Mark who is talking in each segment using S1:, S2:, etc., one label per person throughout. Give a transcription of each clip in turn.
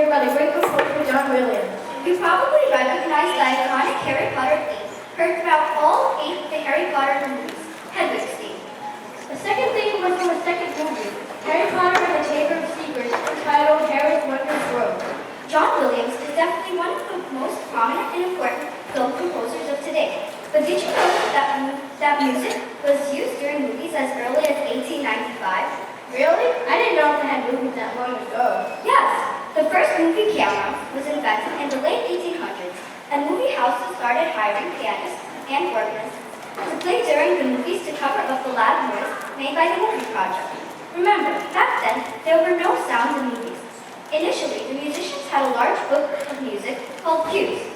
S1: here by the great composer John Williams.
S2: You probably recognize the iconic Harry Potter theme, heard throughout all 8 of the Harry Potter movies, Hedwig's theme.
S1: The second theme was from the second movie, Harry Potter and the Chamber of Secrets, entitled Harry's Wondrous World.
S2: John Williams is definitely one of the most prominent and important film composers of today. But did you know that music was used during movies as early as 1895?
S1: Really? I didn't know they had movies that long ago.
S2: Yes, the first movie camera was invented in the late 1800s, and movie houses started hiring pianists and organists to play during the movies to cover up the loud noise made by the movie project. Remember, back then, there were no sounds in movies. Initially, the musicians had a large book of music called cues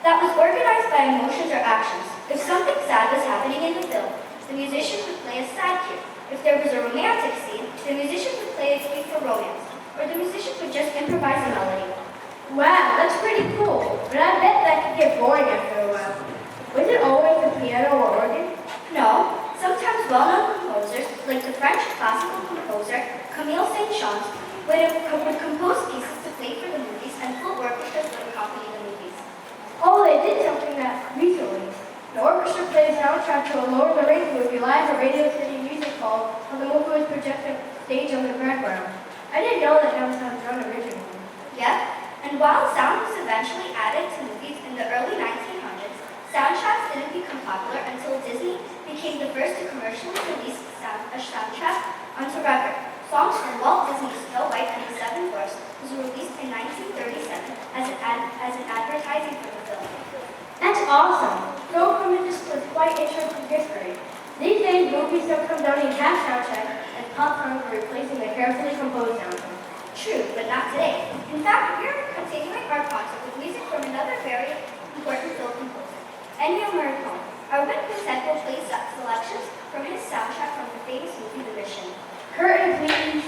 S2: that was organized by emotions or actions. If something sad was happening in the film, the musicians would play a sad cue. If there was a romantic scene, the musicians would play a cue for romance, or the musicians would just improvise a melody.
S1: Wow, that's pretty cool. But I bet that could get boring after a while. Was it always the piano or organ?
S2: No, sometimes well-known composers, like the French classical composer Camille Saint-Saëns, would compose pieces to play for the movies, and full orchestras would accompany the movies.
S1: Oh, they did something that recently. The orchestra played a soundtrack to a Lord of the Rings movie live at Radio City Music Hall when the movie was projected stage on the background. I didn't know that was done originally.
S2: Yep, and while sound was eventually added to movies in the early 1900s, soundtracks didn't become popular until Disney became the first to commercially release a soundtrack onto record. Songs from Walt Disney's Snow White and the Seven Dwarfs was released in 1937 as an advertising for the film.
S1: That's awesome. Film composers was quite interesting history. These days, movies don't come down in half soundtracks as pop songs are replacing the carefully composed soundtrack.
S2: True, but not today. In fact, we're continuing our concert with music from another very important film composer, Ennio Morricone. Our win consent will play selections from his soundtrack from the famous movie The Mission.
S1: Curtain, please.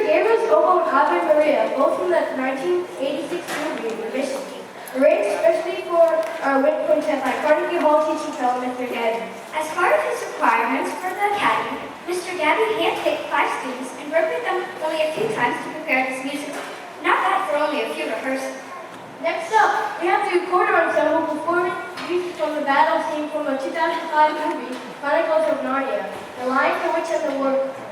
S1: Gabriel's oboe and Ave Maria, both from the 1986 movie Remission, arranged especially for our wind quintet by Carnegie Hall teaching fellow Mr. Gabby.
S2: As part of his requirements for the academy, Mr. Gabby handpicked 5 students and worked with them only a few times to prepare this musical. Not bad for only a few rehearsals.
S1: Next up, we have the quarter ensemble performing pieces from the battle scene from the 2005 movie Chronicles of Narnia, the lion, the witch, and the wardrobe.